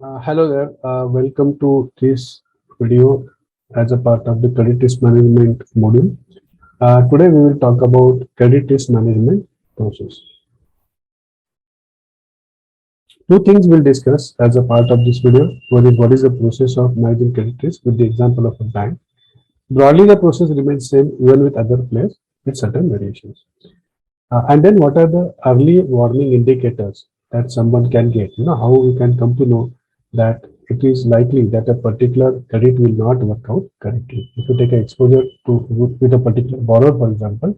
Hello there. Welcome to this video as a part of the credit risk management module. Today we will talk about credit risk management process. Two things we'll discuss as a part of this video. What is the process of managing credit risk with the example of a bank. Broadly, the process remains same even with other players with certain variations. And then what are the early warning indicators that someone can get? How we can come to know that it is likely that a particular credit will not work out correctly. If you take an exposure to with a particular borrower, for example,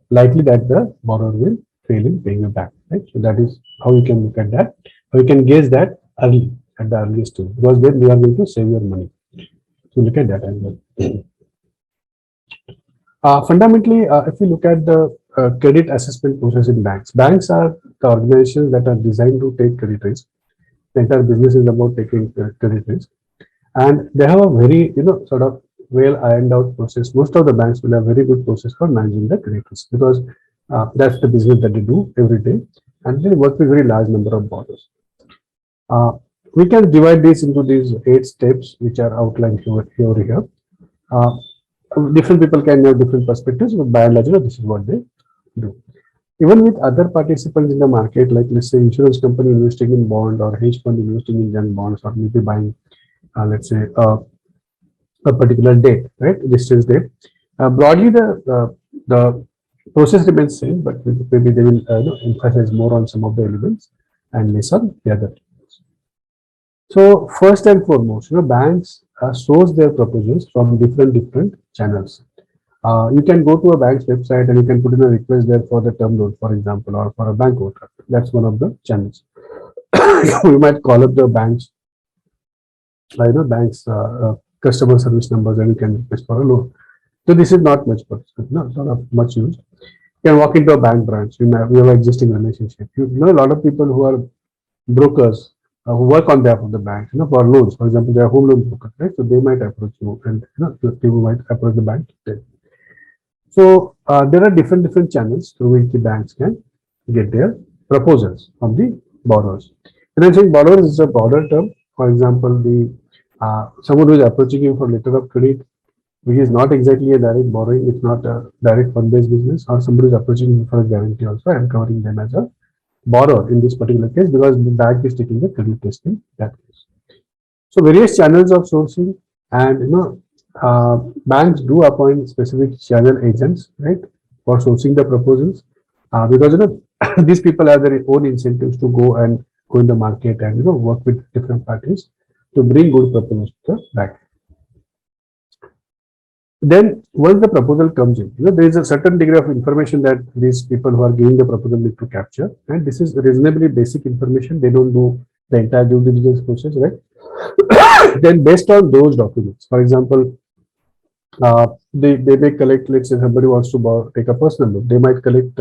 likely that the borrower will fail in paying you back. Right. So that is how you can look at that. Or you can gauge that early at the earliest stage because then we are going to save your money. So look at that as well. Fundamentally, if you look at the credit assessment process in banks, banks are the organizations that are designed to take credit risk. The entire business is about taking credit risk, and they have a very sort of well ironed out process. Most of the banks will have very good process for managing the credit risk because that's the business that they do every day, and they work with very large number of borrowers. Uh, we can divide this into these 8 steps which are outlined here. Uh, Different people can have different perspectives, but by and large, this is what they do. Even with other participants in the market, like let's say insurance company investing in bond or hedge fund investing in young bonds or maybe buying, let's say a particular date, right? Distance date. Broadly, the process remains same, but maybe they will emphasize more on some of the elements and less on the other. So first and foremost, banks source their proposals from different channels. You can go to a bank's website and you can put in a request there for the term loan, for example, or for a bank overdraft. That's one of the channels. You might call up the bank's customer service numbers, and you can request for a loan. So this is not much, not much used. You can walk into a bank branch. You have existing relationship. You know a lot of people who are brokers who work on behalf of the bank, for loans. For example, they are home loan brokers, right? So they might approach you, and people might approach the bank. So there are different channels through which the banks can get their proposals from the borrowers. And I'm saying borrowers is a broader term. For example, the someone who is approaching you for letter of credit, which is not exactly a direct borrowing, it's not a direct fund-based business, or somebody is approaching you for a guarantee also. I'm covering them as a borrower in this particular case because the bank is taking the credit risk in that case. So various channels of sourcing, and banks do appoint specific channel agents, right, for sourcing the proposals, because these people have their own incentives to go in the market and work with different parties to bring good proposals to the bank. Then once the proposal comes in, there is a certain degree of information that these people who are giving the proposal need to capture, and this is reasonably basic information. They don't do the entire due diligence process, right? Then based on those documents, for example, they may collect, let's say somebody wants to take a personal loan, they might collect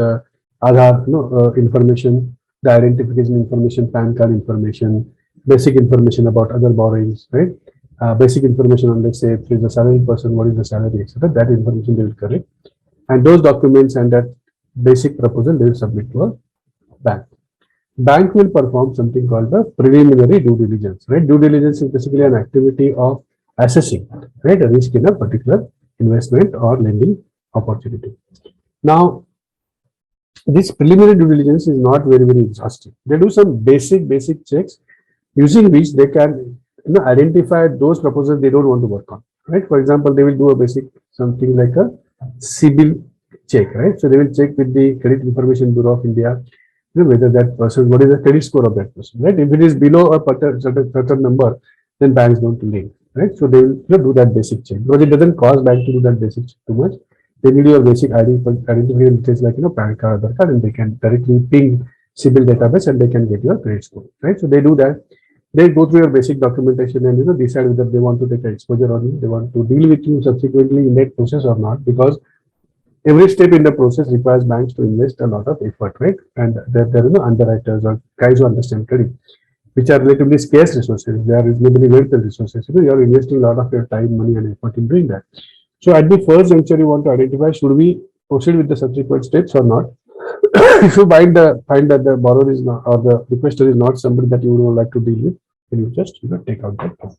Aadhaar information, the identification information, PAN card information, basic information about other borrowings, right? Basic information on, let's say, if there's a salary person, what is the salary, etc. That information they will collect, and those documents and that basic proposal they will submit to a bank. Bank will perform something called the preliminary due diligence, right? Due diligence is basically an activity of assessing, right, a risk in a particular investment or lending opportunity. Now, this preliminary due diligence is not very exhaustive. They do some basic checks using which they can identify those proposals they don't want to work on, right? For example, they will do a basic something like a CIBIL check, right? So they will check with the Credit Information Bureau of India, whether that person, what is the credit score of that person, right? If it is below a certain number, then banks don't lend, right? So they will do that basic check because it doesn't cost bank to do that basic check too much. They need your basic identification details like PAN card, Aadhaar card, and they can directly ping CIBIL database and they can get your credit score, right? So they do that. They go through your basic documentation and decide whether they want to take an exposure or not, they want to deal with you subsequently in that process or not, because every step in the process requires banks to invest a lot of effort, right? And there are underwriters or guys who understand credit, which are relatively scarce resources. They are reasonably limited resources. You are investing a lot of your time, money, and effort in doing that. So at the first juncture, you want to identify should we proceed with the subsequent steps or not. If you find that the borrower is not, or the requester is not somebody that you would like to deal with, then you just take out that proposal.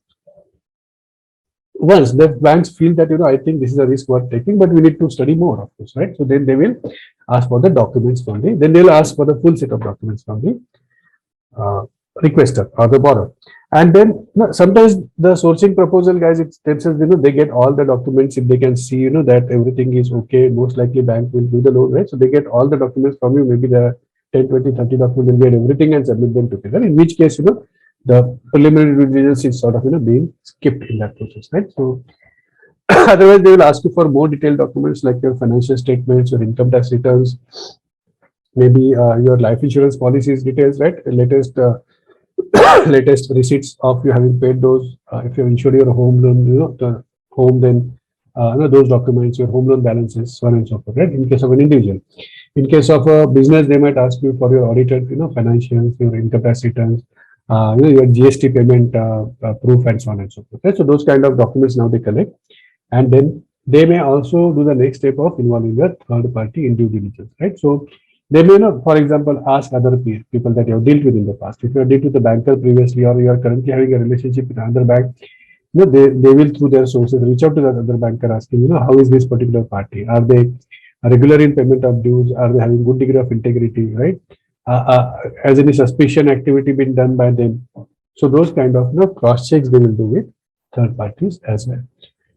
Once the banks feel that I think this is a risk worth taking, but we need to study more, of course, right? So then they will ask for the documents from the, then they will ask for the full set of documents from the requester or the borrower. And then sometimes the sourcing proposal guys, it themselves, they get all the documents. If they can see, that everything is okay, most likely bank will do the loan, right? So they get all the documents from you. Maybe the 10, 20, 30 documents, will get everything and submit them together. In which case, the preliminary due diligence is sort of, being skipped in that process, right? So otherwise, they will ask you for more detailed documents like your financial statements, your income tax returns, maybe your life insurance policies details, right? Latest latest receipts of you having paid those. If you have insured your home loan, the home, then those documents, your home loan balances, so on and so forth, right? In case of an individual. In case of a business, they might ask you for your audited, financials, your income tax returns, your GST payment proof, and so on and so forth. Right? So those kind of documents now they collect, and then they may also do the next step of involving a third party in due diligence, right? So they may not, for example, ask other people that you have dealt with in the past. If you have dealt with the banker previously, or you are currently having a relationship with another bank, they will through their sources reach out to the other banker asking, how is this particular party? Are they regular in payment of dues? Are they having good degree of integrity, right? Has any suspicion activity been done by them? So those kind of cross checks they will do with third parties as well.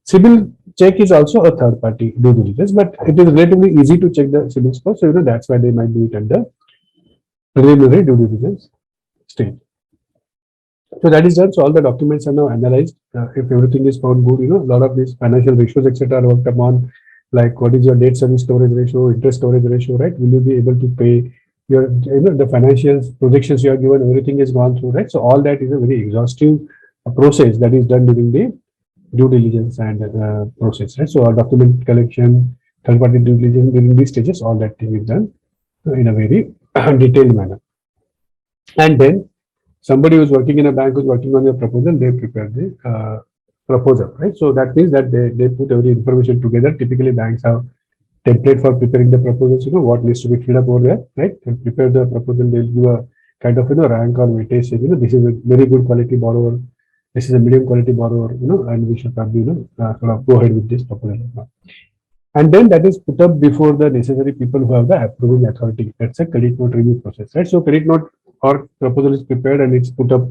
CIBIL check is also a third party due diligence, but it is relatively easy to check the CIBIL score. So that's why they might do it under preliminary due diligence stage. So that is done. So all the documents are now analyzed. If everything is found good, a lot of these financial ratios, etc., are worked upon. Like what is your debt service storage ratio, interest storage ratio, right? Will you be able to pay your, the financials projections you are given? Everything is gone through, right? So all that is a very exhaustive process that is done during the due diligence and process, right? So our document collection, third party due diligence during these stages, all that thing is done in a very detailed manner. And then somebody who's working in a bank who's working on your proposal, they prepare the proposal, right? So that means that they put every information together. Typically, banks have template for preparing the proposals, what needs to be filled up over there, right? And prepare the proposal, they'll give a kind of, rank or weightage, this is a very good quality borrower, this is a medium quality borrower, and we should probably, sort of go ahead with this proposal. And then that is put up before the necessary people who have the approving authority. That's a credit note review process, right? So credit note or proposal is prepared and it's put up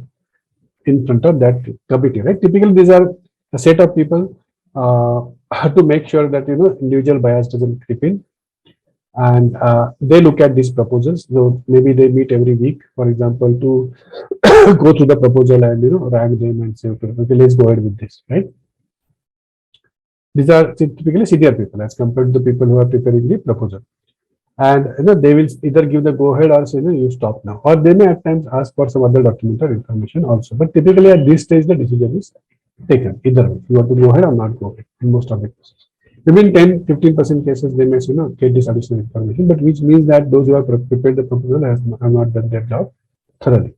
in front of that committee, right? Typically, these are a set of people to make sure that individual bias doesn't creep in, and they look at these proposals. So maybe they meet every week, for example, to go through the proposal and rank them and say, okay, let's go ahead with this, right? These are typically senior people as compared to the people who are preparing the proposal. And they will either give the go ahead or say you stop now, or they may at times ask for some other document or information also. But typically at this stage the decision is taken either way. You want to go ahead or not go ahead in most of the cases. Maybe in 10-15% cases they may get this additional information, but which means that those who have prepared the proposal have not done their job thoroughly.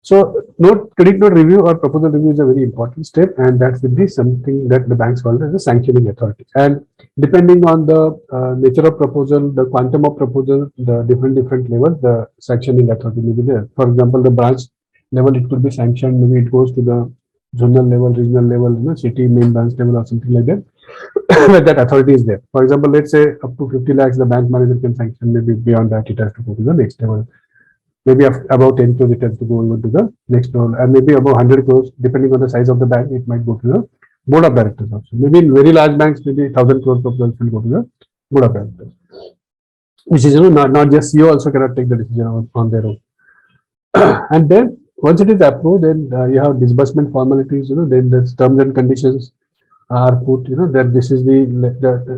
So credit note review or proposal review is a very important step, and that will be something that the banks call as a sanctioning authority. And depending on the nature of proposal, the quantum of proposal, the different levels, the sanctioning authority may be there. For example, the branch level, it could be sanctioned. Maybe it goes to the zonal level, regional level, city main branch level, or something like that. Where that authority is there. For example, let's say up to 50 lakhs, the bank manager can sanction. Maybe beyond that, it has to go to the next level. Maybe about 10 crores, it has to go over to the next level, and maybe above 100 crores, depending on the size of the bank, it might go to the board of directors also. Maybe in very large banks, maybe 1,000 crores proposals will go to the board of directors, which is not just CEO also cannot take the decision on their own. And then once it is approved, then you have disbursement formalities. Then the terms and conditions are put. That this is the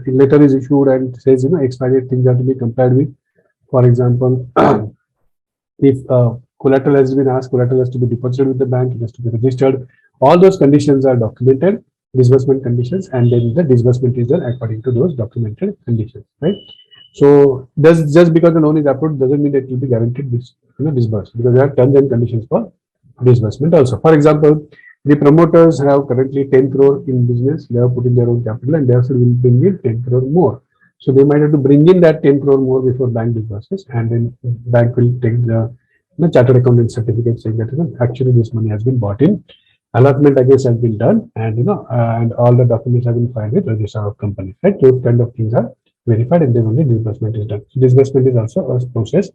letter is issued and says expired things have to be complied with. For example, if collateral has been asked, collateral has to be deposited with the bank, it has to be registered. All those conditions are documented, disbursement conditions, and then the disbursement is done according to those documented conditions, right? So just because the loan is approved doesn't mean that it will be guaranteed disbursed, because there are terms and conditions for disbursement also. For example, the promoters have currently 10 crore in business, they have put in their own capital, and therefore will bring in 10 crore more. So they might have to bring in that 10 crore more before bank disburses, and then bank will take the the chartered accountant certificate saying that actually this money has been bought in, allotment against has been done, and and all the documents have been filed with register of companies. Right, those kind of things are verified, and then only disbursement is done. So disbursement is also a process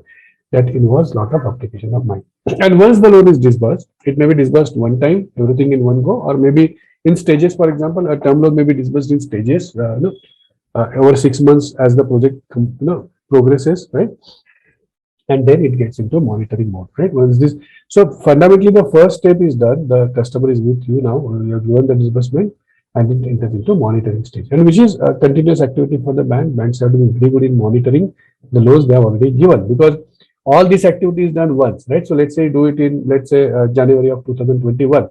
that involves lot of application of mind. And once the loan is disbursed, it may be disbursed one time, everything in one go, or maybe in stages. For example, a term loan may be disbursed in stages, over 6 months as the project progresses, right? And then it gets into monitoring mode, right? Once this, so fundamentally, the first step is done. The customer is with you now, or you have given the disbursement, and it enters into monitoring stage, and which is a continuous activity for the bank. Banks have to be very good in monitoring the loans they have already given, because all this activity is done once, right? So let's say do it in, let's say, January of 2021.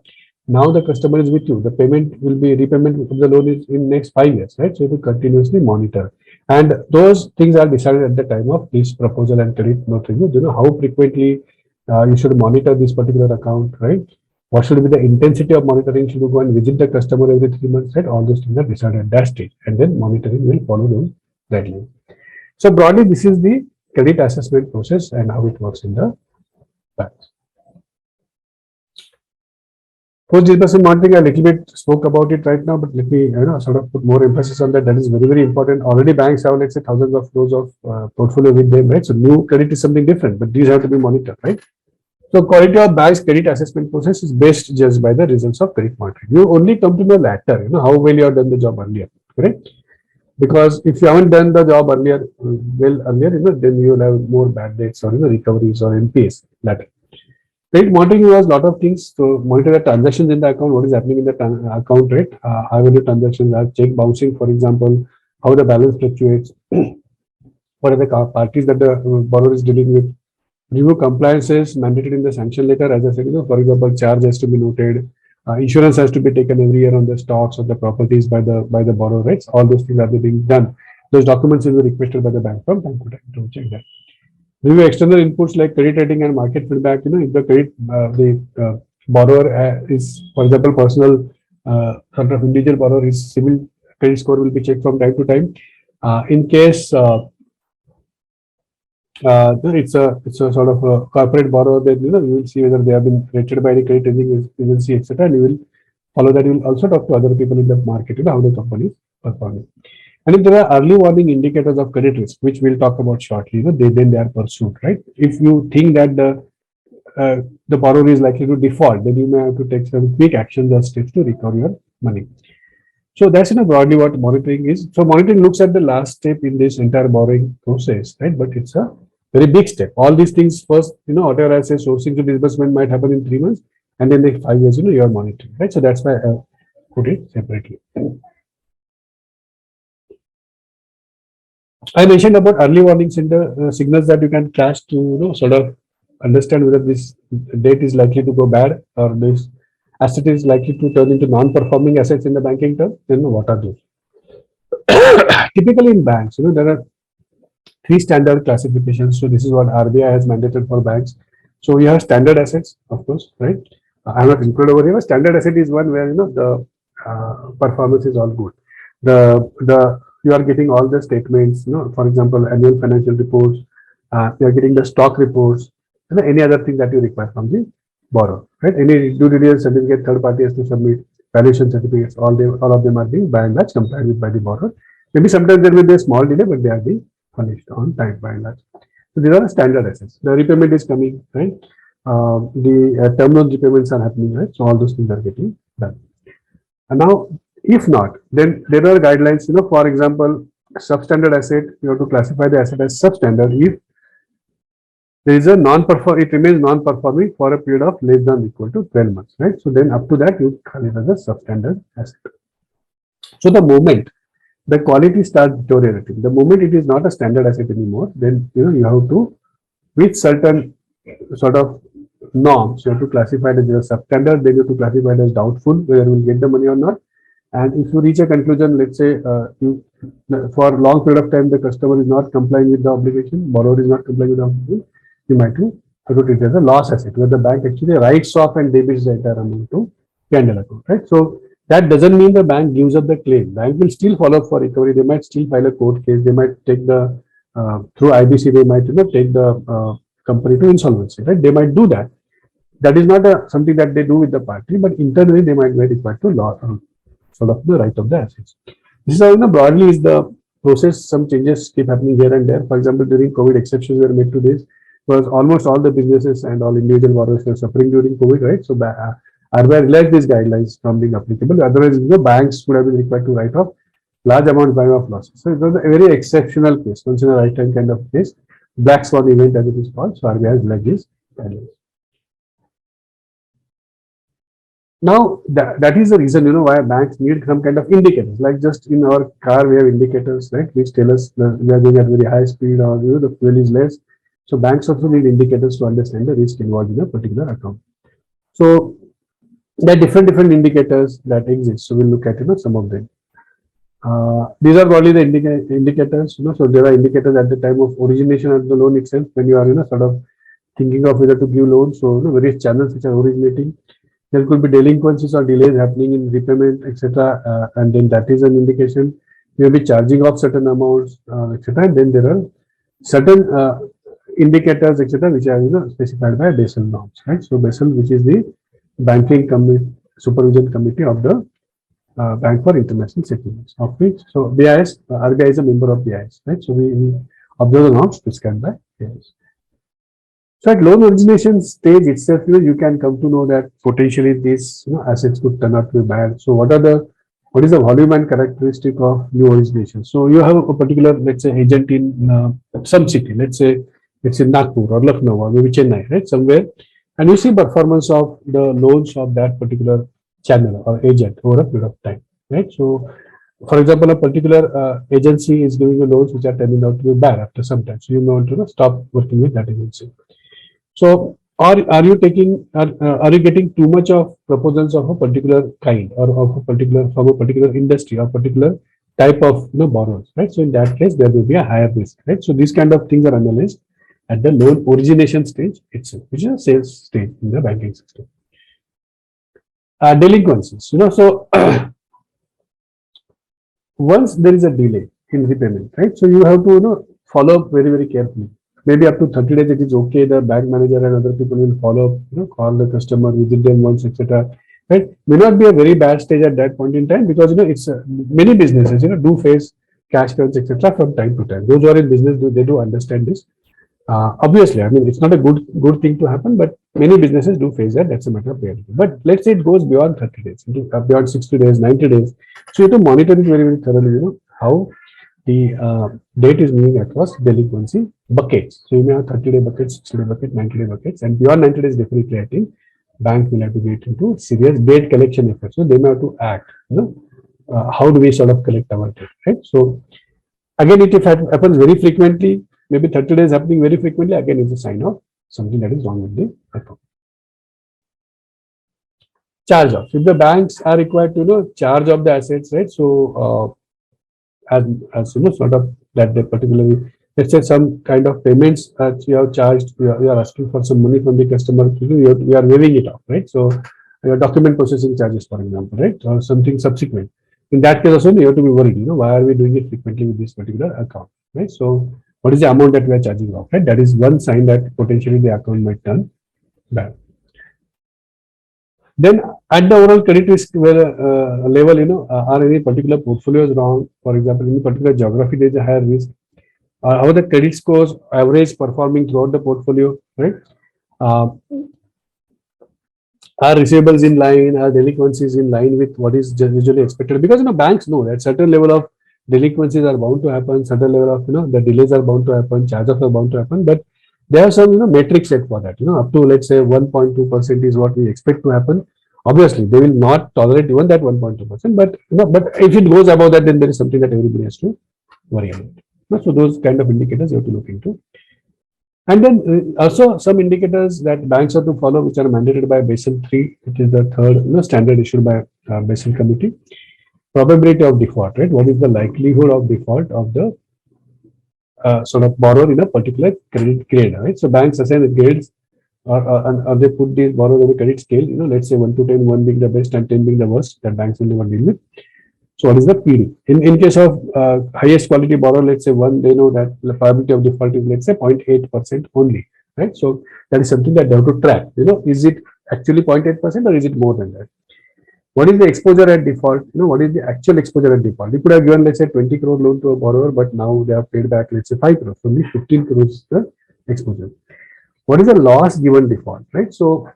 Now the customer is with you. The payment will be, repayment of the loan is in next 5 years, right? So you have to continuously monitor. And those things are decided at the time of this proposal and credit note review. You know how frequently you should monitor this particular account, right? What should be the intensity of monitoring? Should you go and visit the customer every 3 months, right? All those things are decided at that stage, and then monitoring will follow those guidelines. So broadly, this is the credit assessment process and how it works in the bank. Post disbursement monitoring, I little bit spoke about it right now, but let me sort of put more emphasis on that. That is very, very important. Already banks have, let's say, thousands of crores of portfolio with them, right? So new credit is something different, but these have to be monitored, right? So quality of bank's credit assessment process is best judged by the results of credit monitoring. You only come to know later, how well you have done the job earlier, correct? Because if you haven't done the job earlier, then you will have more bad debts or recoveries or NPAs later. Credit monitoring involves a lot of things to monitor the transactions in the account, what is happening in the account, right? How many transactions are, check bouncing, for example, how the balance fluctuates, what are the parties that the borrower is dealing with. Review compliances mandated in the sanction letter, as I said, for example, charge has to be noted, insurance has to be taken every year on the stocks of the properties by the borrower, right? All those things are being done. Those documents will be requested by the bank from time to time to check that. Review external inputs like credit rating and market feedback. If the credit borrower is, for example, personal sort of individual borrower, his civil credit score will be checked from time to time. In case it's a sort of a corporate borrower, then you will see whether they have been rated by the credit rating agency, etc. And you will follow that. You will also talk to other people in the market, how the company is performing. And if there are early warning indicators of credit risk, which we'll talk about shortly, then they are pursued, right? If you think that the borrower is likely to default, then you may have to take some quick actions or steps to recover your money. So that's broadly what monitoring is. So monitoring looks at the last step in this entire borrowing process, right? But it's a very big step. All these things first, whatever I say, sourcing to disbursement might happen in 3 months, and then the 5 years, you are monitoring, right? So that's why I put it separately. I mentioned about early warning signals that you can catch to sort of understand whether this debt is likely to go bad or this asset is likely to turn into non-performing assets in the banking term. Then what are those? Typically in banks, there are 3 standard classifications. So this is what RBI has mandated for banks. So you have standard assets, of course, right? I'm not included over here. Standard asset is one where the performance is all good. You are getting all the statements, for example, annual financial reports, you are getting the stock reports, and any other thing that you require from the borrower, right? Any due diligence certificate, third party has to submit, valuation certificates, all of them are being by and large complied with by the borrower. Maybe sometimes there will be a small delay, but they are being punished on time by and large. So these are the standard assets. The repayment is coming, right? The term loan repayments are happening, right? So all those things are getting done. And now, if not, then there are guidelines, for example, substandard asset, you have to classify the asset as substandard if there is a it remains non-performing for a period of less than or equal to 12 months, right? So then up to that, you call it as a substandard asset. So the moment the quality starts deteriorating, the moment it is not a standard asset anymore, then you have to, with certain sort of norms, you have to classify it as a substandard, then you have to classify it as doubtful whether you will get the money or not. And if you reach a conclusion, let's say for a long period of time the customer is not complying with the obligation, borrower is not complying with the obligation, you might have to treat it as a loss asset, where the bank actually writes off and debits the entire amount to P&L account, right? So that doesn't mean the bank gives up the claim. Bank will still follow up for recovery. They might still file a court case. They might take the through IBC. They might take the company to insolvency, right? They might do that. That is not something that they do with the party, but internally they might be required to law, sort of the right of the assets. This is how, broadly is the process. Some changes keep happening here and there. For example, during COVID, exceptions were made to this, because almost all the businesses and all individual borrowers were suffering during COVID, right? So RBI relaxed these guidelines from being applicable. Otherwise, banks would have been required to write off large amounts of losses. So it was a very exceptional case, once in a lifetime kind of case, black swan event as it is called. So RBI has relaxed these guidelines. Now that is the reason, why banks need some kind of indicators. Like just in our car, we have indicators, right, which tell us that we are going at very high speed, or the fuel is less. So banks also need indicators to understand the risk involved in a particular account. So there are different indicators that exist. So we'll look at some of them. These are probably the indicators. So there are indicators at the time of origination of the loan itself, when you are sort of thinking of whether to give loans. So various channels which are originating. There could be delinquencies or delays happening in repayment, etc. And then that is an indication. You will be charging off certain amounts, etc. And then there are certain indicators, etc., which are specified by Basel norms, right? So Basel, which is the banking supervision committee of the Bank for International Settlements, of which BIS, RBI is a member of BIS, right? So we observe the norms prescribed by BIS. So at loan origination stage itself, you can come to know that potentially these assets could turn out to be bad. So what is the volume and characteristic of new origination? So you have a particular, let's say, agent in some city, let's say it's in Nagpur or Lucknow or maybe Chennai, right, somewhere, and you see performance of the loans of that particular channel or agent over a period of time, right? So for example, a particular agency is giving you loans which are turning out to be bad after some time. So you may want to stop working with that agency. So are you getting too much of proposals of a particular kind, or from a particular industry or particular type of borrowers, right? So in that case, there will be a higher risk, right? So these kind of things are analyzed at the loan origination stage itself, which is a sales stage in the banking system. Delinquencies, so once there is a delay in repayment, right? So you have to follow up very carefully. Maybe up to 30 days it is okay. The bank manager and other people will follow up, call the customer, visit them once, etc. Right? May not be a very bad stage at that point in time, because it's many businesses do face cash crunch, etc. from time to time. Those who are in business, they do understand this. Obviously, I mean, it's not a good thing to happen, but many businesses do face that. That's a matter of reality. But let's say it goes beyond 30 days, beyond 60 days, 90 days. So you have to monitor it very thoroughly. How the date is moving across delinquency buckets. So you may have 30-day buckets, 60-day buckets, 90-day buckets, and beyond 90 days, definitely I think bank will have to get into serious debt collection efforts. So they may have to act. How do we sort of collect our debt, right? So again, if it happens very frequently, maybe 30 days happening very frequently, again, it's a sign of something that is wrong with the account. Charge off. If the banks are required to charge off the assets, right? So as sort of that they particularly, let's say some kind of payments that you have charged, you are asking for some money from the customer, you are waiving it off, right? So your document processing charges, for example, right, or something subsequent. In that case also, you have to be worried, why are we doing it frequently with this particular account, right? So what is the amount that we are charging off, right? That is one sign that potentially the account might turn bad. Then at the overall credit risk level, are any particular portfolios wrong? For example, in a particular geography, there is a higher risk. How the credit scores average performing throughout the portfolio, right? Are receivables in line? Are delinquencies in line with what is usually expected? Because banks know that certain level of delinquencies are bound to happen, certain level of the delays are bound to happen, charge-offs are bound to happen, but there are some metrics set for that. Up to, let's say, 1.2% is what we expect to happen. Obviously, they will not tolerate even that 1.2%, but but if it goes above that, then there is something that everybody has to worry about. So those kind of indicators you have to look into. And then also some indicators that banks have to follow, which are mandated by Basel III, which is the third standard issued by Basel Committee. Probability of default, right? What is the likelihood of default of the sort of borrower in a particular credit grade, right? So banks assign grades, or they put these borrowers on a credit scale, let's say 1 to 10, 1 being the best and 10 being the worst, that banks will never deal with. So what is the PD? In case of highest quality borrower, let's say 1, they know that the probability of default is, let's say, 0.8% only. right? So that is something that they have to track. Is it actually 0.8% or is it more than that? What is the exposure at default? What is the actual exposure at default? You could have given, let's say, 20 crore loan to a borrower, but now they have paid back, let's say, 5 crores. Only 15 crores is the exposure. What is the loss given default, right? So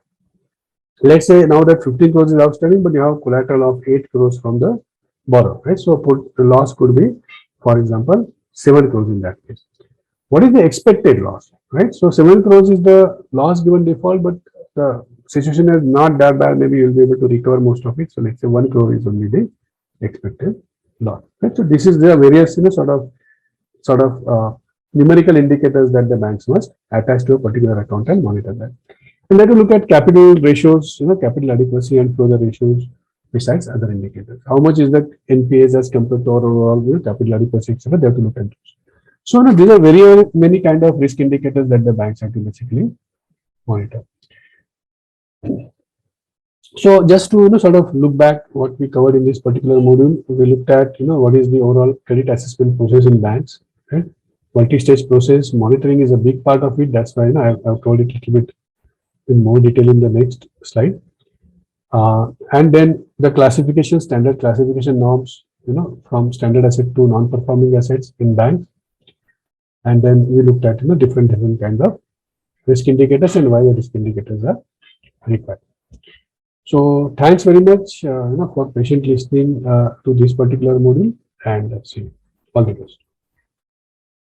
let's say now that 15 crores is outstanding, but you have collateral of 8 crores from the borrower, right? So the loss could be, for example, 7 crores in that case. What is the expected loss, right? So 7 crores is the loss given default, but the situation is not that bad. Maybe you'll be able to recover most of it. So let's say 1 crore is only the expected loss, right? So this is the various, sort of numerical indicators that the banks must attach to a particular account and monitor that. And then to look at capital ratios, capital adequacy and further ratios besides other indicators. How much is that NPAs as compared to overall capital adequacy, etc. They have to look at those. So these are very many kind of risk indicators that the banks have to basically monitor. So just to sort of look back what we covered in this particular module, we looked at what is the overall credit assessment process in banks. Right? Multi-stage process monitoring is a big part of it. That's why I've covered it a little bit in more detail in the next slide. And then the classification, standard classification norms, from standard asset to non-performing assets in banks. And then we looked at different kind of risk indicators and why the risk indicators are required. So thanks very much for patient listening to this particular module, and see you. All the best.